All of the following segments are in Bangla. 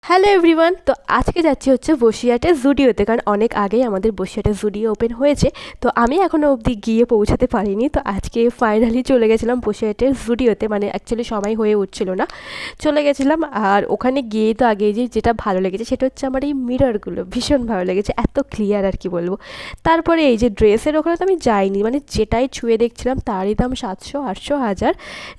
হ্যালো এভরিওয়ান, তো আজকে যাচ্ছি হচ্ছে বসিরহাটের জুডিওতে, কারণ অনেক আগেই আমাদের বসিরহাটের জুডিও ওপেন হয়েছে। তো আমি এখনও অবধি গিয়ে পৌঁছাতে পারিনি। তো আজকে ফাইনালি চলে গেছিলাম বসিরহাটের জুডিওতে, মানে অ্যাকচুয়ালি সময় হয়ে উঠছিল না, চলে গেছিলাম। আর ওখানে গিয়ে তো আগে যেটা ভালো লেগেছে সেটা হচ্ছে আমার এই মিররগুলো ভীষণ ভালো লেগেছে, এত ক্লিয়ার আর কি বলবো। তারপরে এই যে ড্রেসের ওখানে তো আমি যাইনি, মানে যেটাই ছুঁয়ে দেখছিলাম তারই দাম 700, 800, 1000।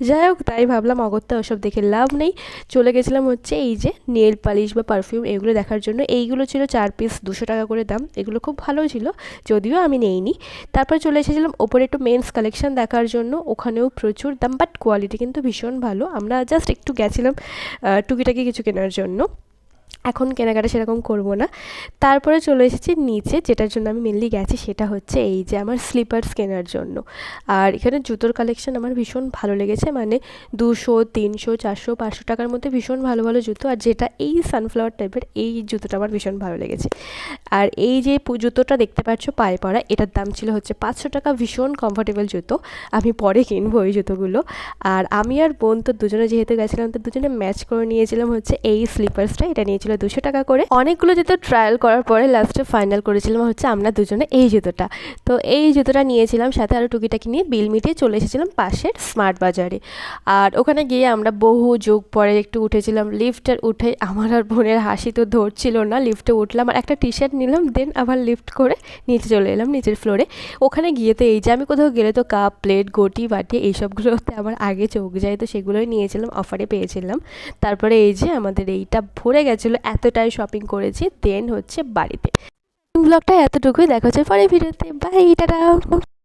যাই হোক, তাই ভাবলাম অগত্যা ওসব দেখে লাভ নেই। চলে গেছিলাম হচ্ছে এই যে নেল পালিশ বা পারফিউম এগুলো দেখার জন্য। এইগুলো ছিল 4 পিস 200 টাকা করে দাম, এগুলো খুব ভালো ছিল, যদিও আমি নেইনি। তারপর চলে এসেছিলাম ওপরে একটু মেন্স কালেকশন দেখার জন্য, ওখানেও প্রচুর দাম, বাট কোয়ালিটি কিন্তু ভীষণ ভালো। আমরা জাস্ট একটু গেছিলাম টুকিটাকি কিছু কেনার জন্য, এখন কেনাকাটা সেরকম করব না। তারপরে চলে এসেছি নিচে, যেটার জন্য আমি মেনলি গেছি সেটা হচ্ছে এই যে আমার স্লিপার্স কেনার জন্য। আর এখানে জুতোর কালেকশন আমার ভীষণ ভালো লেগেছে, মানে 200, 300, 400, 500 টাকার মধ্যে ভীষণ ভালো ভালো জুতো। আর যেটা এই সানফ্লাওয়ার টাইপের এই জুতোটা আমার ভীষণ ভালো লেগেছে। আর এই যে জুতোটা দেখতে পাচ্ছ পায়ে পরা, এটার দাম ছিল হচ্ছে 500 টাকা, ভীষণ কমফোর্টেবল জুতো। আমি পরে কিনবো এই জুতোগুলো। আর আমি আর বোন তো দুজনে যেহেতু গেছিলাম, তো দুজনে ম্যাচ করে নিয়েছিলাম হচ্ছে এই স্লিপার্সটা, এটা নিয়েছিল 200 টাকা করে। অনেকগুলো জুতো ট্রায়াল করার পরে লাস্টে ফাইনাল করেছিলাম হচ্ছে আমরা দুজনে এই জুতোটা। তো এই জুতোটা নিয়েছিলাম, সাথে আরও টুকিটাকি নিয়ে বিল মিটিয়ে চলে এসেছিলাম পাশের স্মার্ট বাজারে। আর ওখানে গিয়ে আমরা বহু যুগ পরে একটু উঠেছিলাম লিফটের, উঠে আমার আর বোনের হাসি তো ধরছিল না। লিফটে উঠলাম আর একটা টি শার্ট নিলাম, দেন আবার লিফট করে নিচে চলে এলাম নিচের ফ্লোরে। ওখানে গিয়ে তো এই যে আমি কোথাও গেলে তো কাপ প্লেট ঘটি বাটি এইসবগুলোতে আমার আগে চোখ যায়, তো সেগুলোই নিয়েছিলাম, অফারে পেয়েছিলাম। তারপরে এই যে আমাদের এইটা ভরে গেছিলো, এতটাই শপিং করেছি, দেন হচ্ছে বাড়িতে। ব্লগটা এতটুকুই, দেখা হচ্ছে পরে ভিডিওতে, বাই টাটা।